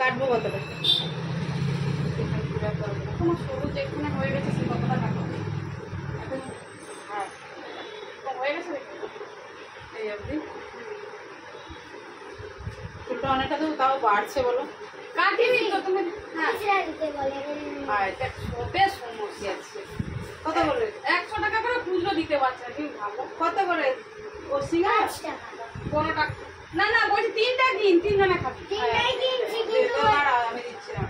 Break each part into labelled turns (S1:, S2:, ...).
S1: কাটবো কতটা?
S2: এখনো সরু যেখানে হয়ে গেছে সে কতটা কাটবো এখন। হ্যাঁ হয়ে গেছে
S1: এই অবধি চুলটা অনেকটা তো তাও বাড়ছে বলো।
S2: কাটিনি তো তুমি। হ্যাঁ
S3: দিতে বলে
S2: এটা বেশ সমস্যা আছে।
S1: কত করে?
S2: 100 টাকা করে খুচরো দিতে পারছে না, তুমি ভাবো।
S1: কত করে ও সিঙ্গারা?
S3: 5 টাকা
S2: 15 টাকা। না না বলছি 3টা কিন, 3 জনে খাবি।
S3: তিনটাই কিনছি
S1: দে
S3: কিন্তু
S1: তো দাঁড়াও, আমি দিচ্ছি না।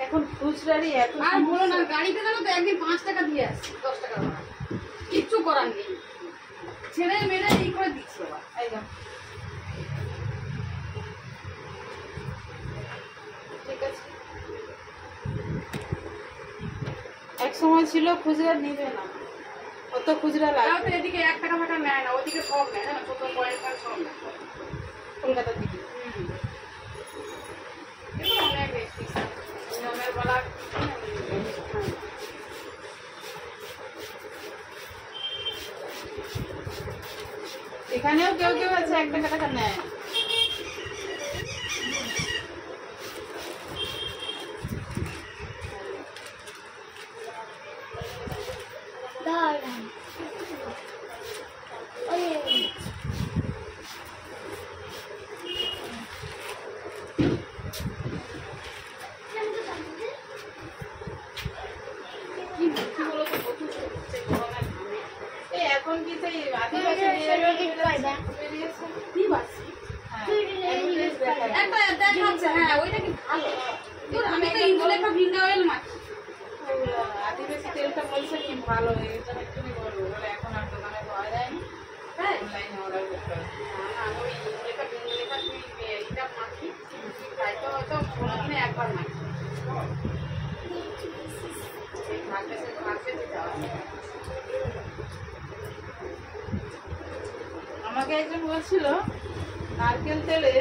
S1: এখন খুচরারই এত
S2: আর বলো না, গাড়িতে গেলে তো একদিন 5 টাকা দিয়ে আসছি, 10 টাকা ভাড়া। কিচ্ছু করার নেই, ছেড়ে মেরে এই করে দিচ্ছি আবার।
S1: এই দাও। ঠিক আছে, এক সময় ছিল খুচরা নিবে না, অত খুচরা
S2: তাও
S1: লাগবে।
S2: তো এদিকে 1 টাকা ফাটা নেয় না, ওদিকে সব নেয় না, ছোট পয়েন্ট সব নেয়।
S1: কলকাতার দিকে
S2: এগুলো অনেক বেশি নিয়মের বলা।
S1: এখানেও কেউ কেউ আছে 1 টাকা টাকা নেয়।
S3: দাঁড়ান ওই
S2: কি কি বলো তো, প্রচুর হচ্ছে গরমের ঘামে।
S1: এই এখন কি সেই আদিবাসী বেরিয়েছে?
S2: কি বাসি
S1: হ্যাঁ,
S3: তুই রিলিজ কর।
S2: একটা দেখাচ্ছে, হ্যাঁ ওইটা কি ভালো? ধুর, আমি তো ইন্দুলেখা ভিঙ্গা অয়েল মাখি।
S1: ওগুলো আদিবাসী তেলটা বলছে কি ভালো, এই জন্য একটুখানি বলবো, বলে এখন আর দোকানে পাওয়া যায়নি,
S2: হ্যাঁ
S1: অনলাইনে অর্ডার করতে হবে।
S2: না, ওই ইন্দুলেখা ভিঙ্গলেখা তুই এটা মাখি, তাই তো হয়তো কোনোদিনে একবার মাখি। এই থাকবে সে থাকবে যেটা আছে।
S1: আমাকে একজন বলছিল নারকেল তেলে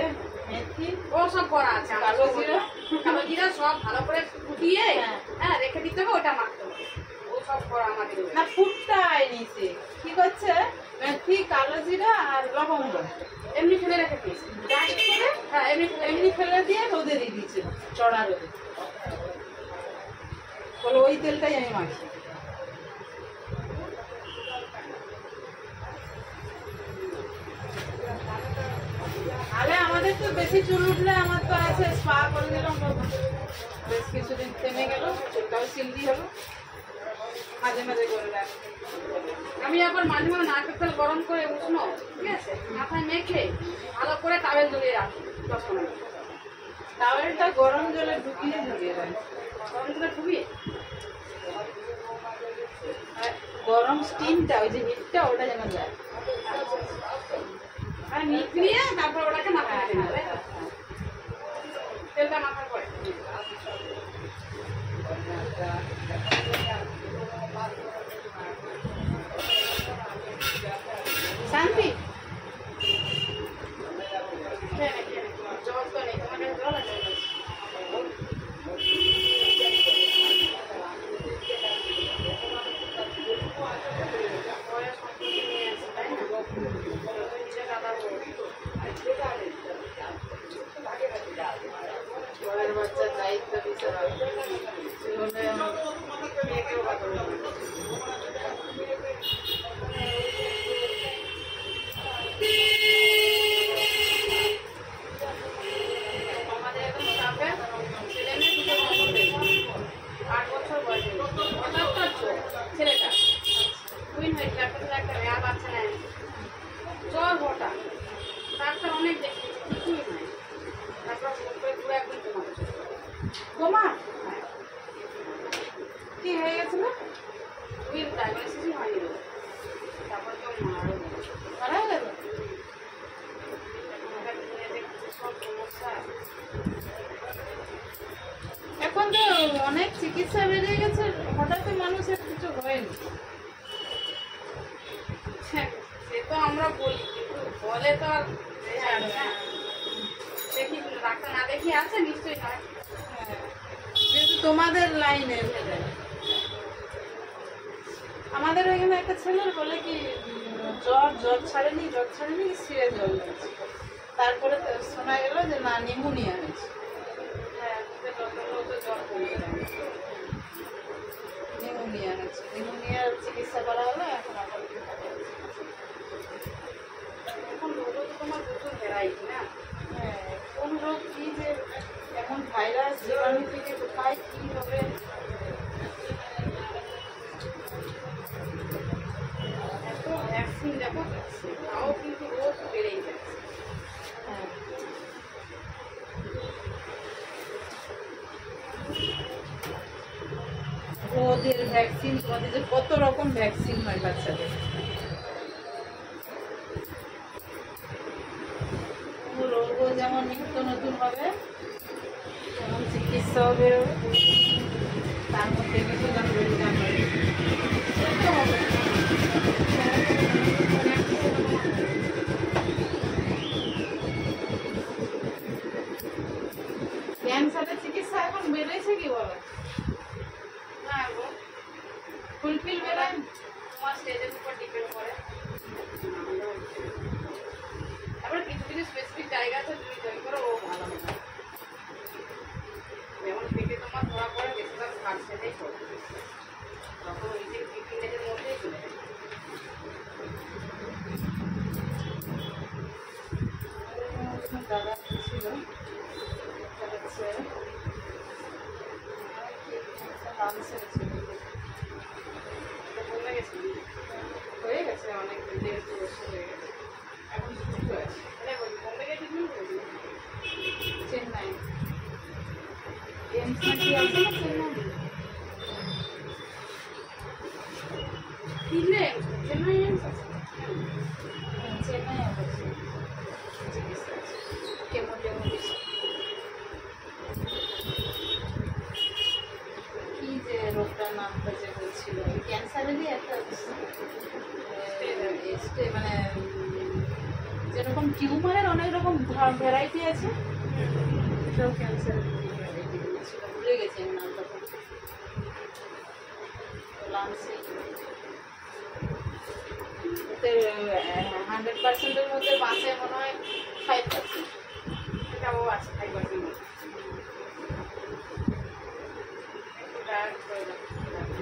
S1: মেথি
S2: ও সব করা আছে,
S1: কালো জিরা,
S2: কালো জিরা সব ভালো করে ফুটিয়ে
S1: হ্যাঁ।
S2: হ্যাঁ রেখে দিতে হবে, ওটা মাখতে হবে। ও সব করা আমাদের
S1: না ফুটটা আয়নি, সে কি করছে মেথি কালো জিরা আর লবঙ্গ
S2: এমনি ফেলে রেখে দিয়েছি।
S1: ডাস্ট করে
S2: হ্যাঁ এমনি ফেলে
S1: এমনি ফেলে দিয়ে রোদে দিয়ে দিয়েছে, চড়া রোদে, বলো ওই তেলটাই আমি মাখি। আরে আমাদের তো বেশি চুল উঠলে আমার তো আছে স্পা করে দিলাম, বেশ কিছুদিন থেমে গেল, চুলটাও সিল্কি হলো, মাঝে মাঝে করে রাখ।
S2: আমি আবার মাঝে মাঝে নারকেল তেল গরম করে উষ্ণ, ঠিক আছে, মাথায় মেখে ভালো করে টাওয়েল জড়িয়ে রাখি 10 মিনিট।
S1: টাওয়েলটা গরম জলে ঢুকিয়ে ঝরিয়ে রাখ,
S2: গরম করে ধুবি,
S1: আর গরম স্টিমটা ওই যে হিটটা ওটা যেন যায়।
S2: আর নিয়ে তারপর ওটাকে মাথায় রেখে নেবে, তেলটা মাথার পরে।
S1: শান্তি
S2: জল তো নেই, তোমার কাছে জল আছে? বয়স সম্পত্তি নিয়ে আছে, তাই না? নিজে কাটাবো।
S1: ঘরের বাচ্চার দায়িত্ব বিশাল, জীবনে মেয়েকেও বাঁচাতে হবে।
S2: আমাদের এখন স্টাফে ছেলে মেয়ে দুটো বছর, 8 বছর বয়স, ছেলেটা টুইন হয়েছে, একটা মেয়ে, আর বাচ্চা নেয়, জ্বর ঘটা, ডাক্তার অনেক দেখিয়েছে, কিছুই নাই। তারপর পুরো একদম কমাতে
S1: তোমার কি হয়ে গেছিল?
S2: টুইন ডায়াগনোসিসই হয়নি বলে। তারপর তো মারও
S1: মারা গেল?
S2: সব সমস্যা।
S1: এখন তো অনেক চিকিৎসা বেরিয়ে গেছে, হঠাৎ মানুষের কিছু হয়নি।
S2: সে তো আমরা বলি, কিন্তু বলে তো আর দেখি ডাক্তার না দেখি আছে নিশ্চয়ই হয়।
S1: যেহেতু তোমাদের লাইনে আমাদের ওইখানে একটা ছেলের বলে কি জ্বর ছাড়েনি সিরে জল হয়েছে, তারপরে তো শোনা গেল যে না নিউমোনিয়া হয়েছে।
S2: হ্যাঁ, তো জ্বর কমিয়ে দেয়।
S1: নিউমোনিয়ার চিকিৎসা করা হলো, এখন আবার
S2: এখন রোগও তো তোমার প্রচুর ভ্যারাইটি না।
S1: হ্যাঁ, কোন রোগ কি যে এমন ভাইরাস জীবাণু থেকে কোথায় কি হবে।
S2: এত ভ্যাকসিন দেখো, তাও কিন্তু রোগ বেড়েই যাচ্ছে।
S1: হ্যাঁ, ওদের ভ্যাকসিন, তোমাদের যে কত রকম ভ্যাকসিন হয় বাচ্চাদের, রোগও যেমন নিত্য নতুন হবে, যেমন চিকিৎসাও বেরোবে, তার মধ্যে কিছু দাম বেড়ে যাবে। সেটা হবে। ক্যান্সারের চিকিৎসা এখন বেড়েছে কি বলো?
S2: না গো,
S1: ফুলফিল বেড়ে
S2: তোমার স্টেজের উপর ডিপেন্ড করে। আবার কিছু কিছু স্পেসিফিক জায়গা আছে, তুমি তৈরি করো, ও ভালো হবে। যেমন পেটে তোমার ধরা পড়ে, বেশিরভাগ হার্ট সেটাই করে, তখন ওই যে 15 ডেজের মধ্যেই চলে যায়।
S1: দাদা ছিল
S2: কমে গেছে,
S1: হয়ে গেছে
S2: অনেক 1.5 বছর হয়ে গেছে।
S1: এখন সুস্থ আছে।
S2: এটা বলি, কমে গেছে তুমি বলছি।
S1: চেন্নাই এমস নাকি আছে না চেন্নাই?
S2: দিলে চেন্নাই এমস আছে।
S1: চেন্নাই অবশ্যই চিকিৎসা আছে, কেমো বেশি। কি যে রোগটার নামটা যে বলছিল, ক্যান্সারেরই একটা মানে যেরকম টিউমারের অনেক রকম ভ্যারাইটি আছে, এটাও ক্যান্সারের ভ্যারাইটি বলছিল, ভুলে গেছি আমি নামটা। লাংসে ওতে 100%-এর মধ্যে বাঁচে মনে হয় 5%।
S2: এটাও আছে 5%। একটু ডায়েট করে রাখতে হবে।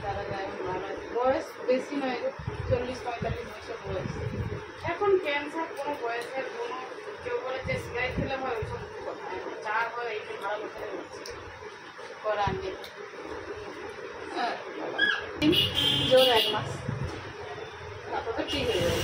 S1: তারা যায় ভালো আছে। বয়স বেশি নয়, 40-45 বছর বয়স।
S2: এখন ক্যান্সার কোনো বয়সের কোনো, কেউ বলে যে সিগারেট খেলে হয়, ওইসব কথা। এখন যার হয় এইটা ভালো বছরে হচ্ছে।
S1: করার নেই। জোর 1 মাস, তারপর তো ঠিক হয়ে যাবে।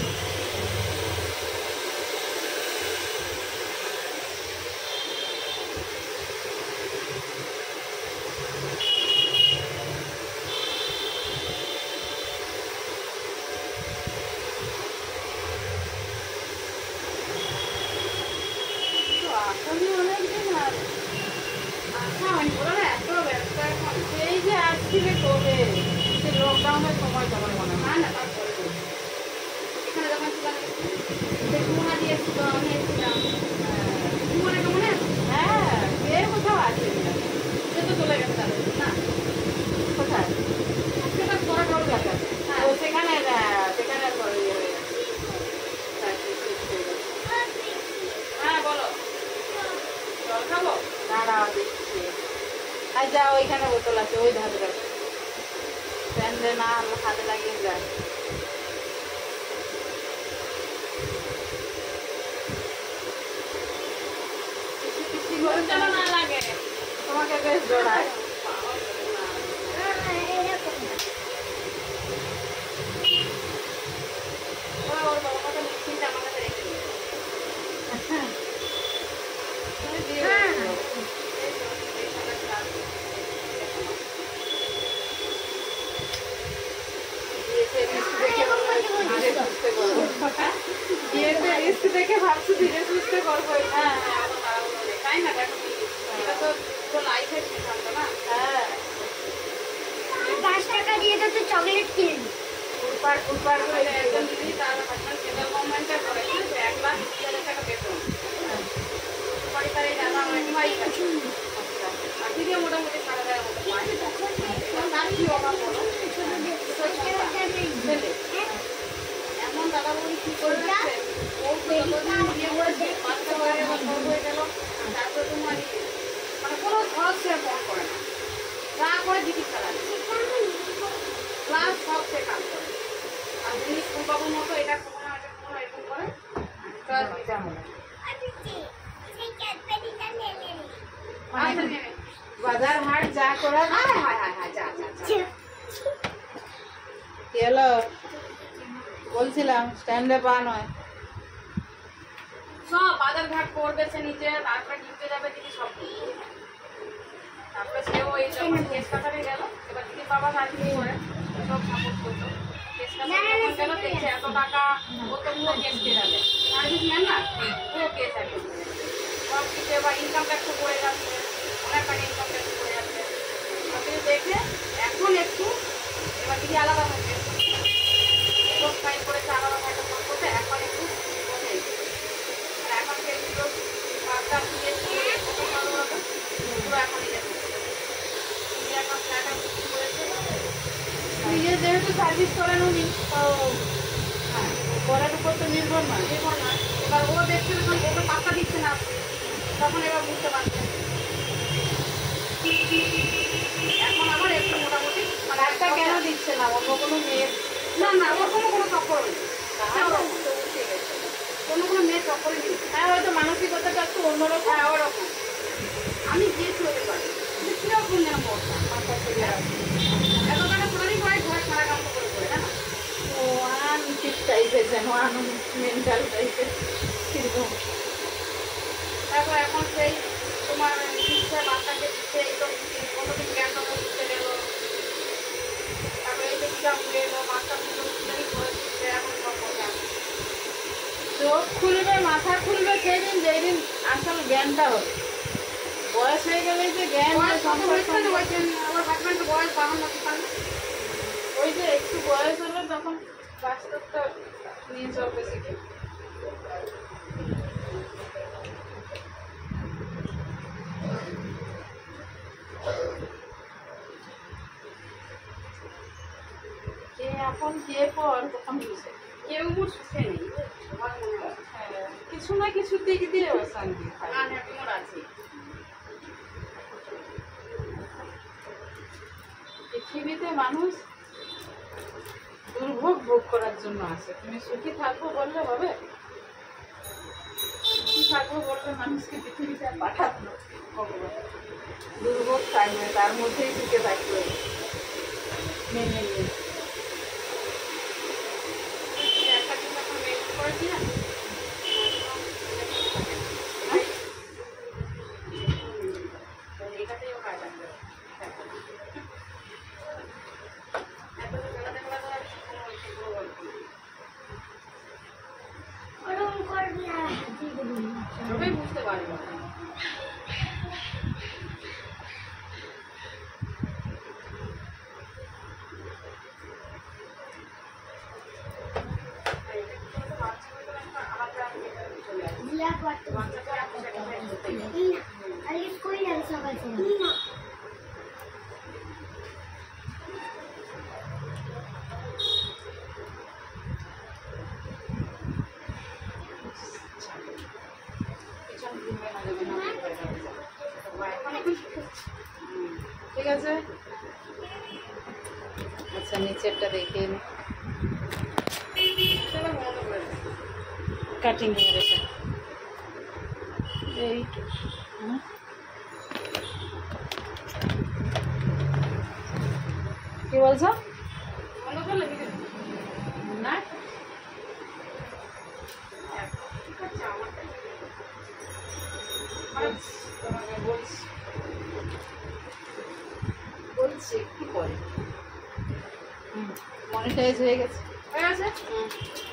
S1: তো আসলে অনেকদিন আর
S2: আশা হয়নি, বলো না এত ব্যবসা এখন।
S1: সেই যে আসছিলে কবে, সে লকডাউনের সময় তোমার মনে হয়।
S2: না না, তারপরে বলছি। এখানে যখন ছিলাম, সুমনা দিয়ে এসেছিল, আমি এসেছিলাম। সুমনা কেমন আছে?
S1: হ্যাঁ, এর কোথাও আছে
S2: সে তো চলে গেছে তাদের, না
S1: কোথায়?
S2: সেটা বড় বড় ব্যাপার। হ্যাঁ,
S1: ও সেখানে সেখানে বড় ইয়ে হয়ে গেছে। চাকরি শেষ হয়ে গেছে।
S2: হ্যাঁ বলো, জল খাবো?
S1: দাঁড়াও দেখছি। আর যা, ওইখানে বোতল আছে, ওই ধারে রাখো। স্ট্যান্ডে না হাতে লাগিয়ে যায়। পিছি পিছি করে
S2: যেন না লাগে।
S1: তোমাকে বেশ জোড়ায়।
S2: ওরা ওর বাবা মাকে নিশ্চিন্তে আমার কাছে রেখে দিল।
S1: তুমি দিয়ে দাও। দিয়েছে মিষ্টি দেখে বলবো ধীরে সুস্থে করবো। দিয়েছে মিষ্টি দেখে ভাবছি ধীরে সুস্থে করবো।
S2: হ্যাঁ হ্যাঁ, অত তাড়াহুড়ো নেই। তাই না, দেখো কি, এটা তো পুরো লাইফের সিদ্ধান্ত না।
S1: হ্যাঁ,
S3: 5 টাকা দিয়ে তো চকলেট কিনবি।
S1: উৎপার উৎপার করে
S2: আমাদের একজন দিদি, তার হাজব্যান্ড সেন্ট্রাল গভর্নমেন্টে করে, 1,20,000 টাকা বেতন। বাড়ি ডাক্তার এই দাদা আমার ভাই আছে আর দিদিও মোটামুটি 11,500 মতো পায় তার কি অভাব বলো ছেলে এখন দাদা বলি কি করে রাখছে ও যতদিন বিয়ে করেছে বাচ্চা হয়ে আবার বড় হয়ে গেল তারপরে তোমার মানে কোনো খরচ সে কম করে না যা করে চিকিৎসা লাগে প্লাস সব সে কাজ করে আর যিনি ফুলবাবুর মতো এটা কোনো না এটা কোনো এরকম করে
S1: বাজার হাট যা করার
S2: যা
S1: কি হলো বলছিলাম স্ট্যান্ডে পা নয়
S2: সব বাজার ঘাট করবে সে নিজে তারপরে ডিউটি যাবে দিদি সব করবে। তারপরে সেও এই যখন কেস কাটারে গেল এবার দিদি বাবা সার্ভিস করে সব সাপোর্ট করতো কেস কাটারে যখন গেল দেখছে এত টাকা ও তো পুরো কেস কেটাবে সার্ভিস ম্যান না পুরো কেস একদম সব কিছু এবার ইনকাম ট্যাক্সও পড়ে যাচ্ছে অনেক টাকা ইনকাম ট্যাক্স পড়ে যাচ্ছে আপনি দেখে এখন একটু এবার দিদি আলাদা হচ্ছে এবার ফাইল করেছে আলাদা ফাইল করতে এখন একটু কমে এখন সেগুলো পাঁচটা দিয়ে পুরো এখন এখন ফ্ল্যাটে করেছে
S1: নিজে যেহেতু সার্ভিস করেন উনি তো করার উপর তো নির্ভর না
S2: নির্ভর না এবার ও দেখছে যখন ওকে পাত্তা দিচ্ছে না তখন এবার বুঝতে পারছে এখন আবার একটু মোটামুটি মানে
S1: একটা কেন দিচ্ছে না অন্য কোনো মেয়ের
S2: না না ওর কোনো চক্কর নেই
S1: তাহলে তো উঠে গেছে
S2: কোনো মেয়ের চক্করে নেই
S1: হ্যাঁ হয়তো মানসিকতাটা একটু অন্যরকম
S2: হ্যাঁ ওরকম আমি গিয়েছি ওদের বাড়ি কিরকম যেন বলতাম এত টাকা সোনালি করে ঘরে সারা কাম করে করে না
S1: ও আনফিট টাইপের যেন মেন্টাল টাইপের কিরকম
S2: তারপর এখন সেই তোমার দিচ্ছে বাচ্চাকে দিচ্ছে এই তো কতদিন জ্ঞানটা দিচ্ছে গেল তারপরে এই যে টিকা ভুলে এলো বাচ্চা পুজো করে দিচ্ছে এখন সব কথা
S1: চোখ খুলবে মাথা খুলবে সেদিন যেদিন আসল জ্ঞানটা হবে বয়স হয়ে গেলে যে জ্ঞান
S2: বয়স কত হয়েছে
S1: সম্পর্কে
S2: ওই যে আমার হাজব্যান্ডের বয়স 52
S1: ওই যে একটু বয়স হলো তখন বাস্তবটা নিয়ে চলবে শিখে কে এখন কে পর তখন বুঝে
S2: কেউ মোট সুখে নেই আমার মনে হয়
S1: কিছু না কিছু দিক দিয়ে শান্তি হয়
S2: আনহ্যাপি মোড আছে
S1: পৃথিবীতে মানুষ দুর্ভোগ ভোগ করার জন্য আছে তুমি সুখী থাকবো বললে হবে সুখী থাকবো বললে মানুষকে পৃথিবীতে আর পাঠাতো না ভগবান দুর্ভোগ থাকবে তার মধ্যেই টিকে থাকতে হবে মেনে নিয়ে
S2: একটা কিছু এখন মেক করেছি না এটাতেই ও কাজ আছে এত খেলাতে খেলাতে আমি কোনো সেগুলো গল্প
S3: ওরকম করবি না
S2: সবাই বুঝতে পারবো
S3: জিয়া করতে আরে কই যাবে সকাল থেকে না
S1: ঠিক আছে আচ্ছা নিচেরটা দেখে কাটিং হয়ে গেছে এই কি বলছো
S2: মনে করলে
S1: না তোমাকে বলছি বলছি একটু পরে মনিটাইজ হয়ে গেছে
S2: হয়ে গেছে
S1: হুম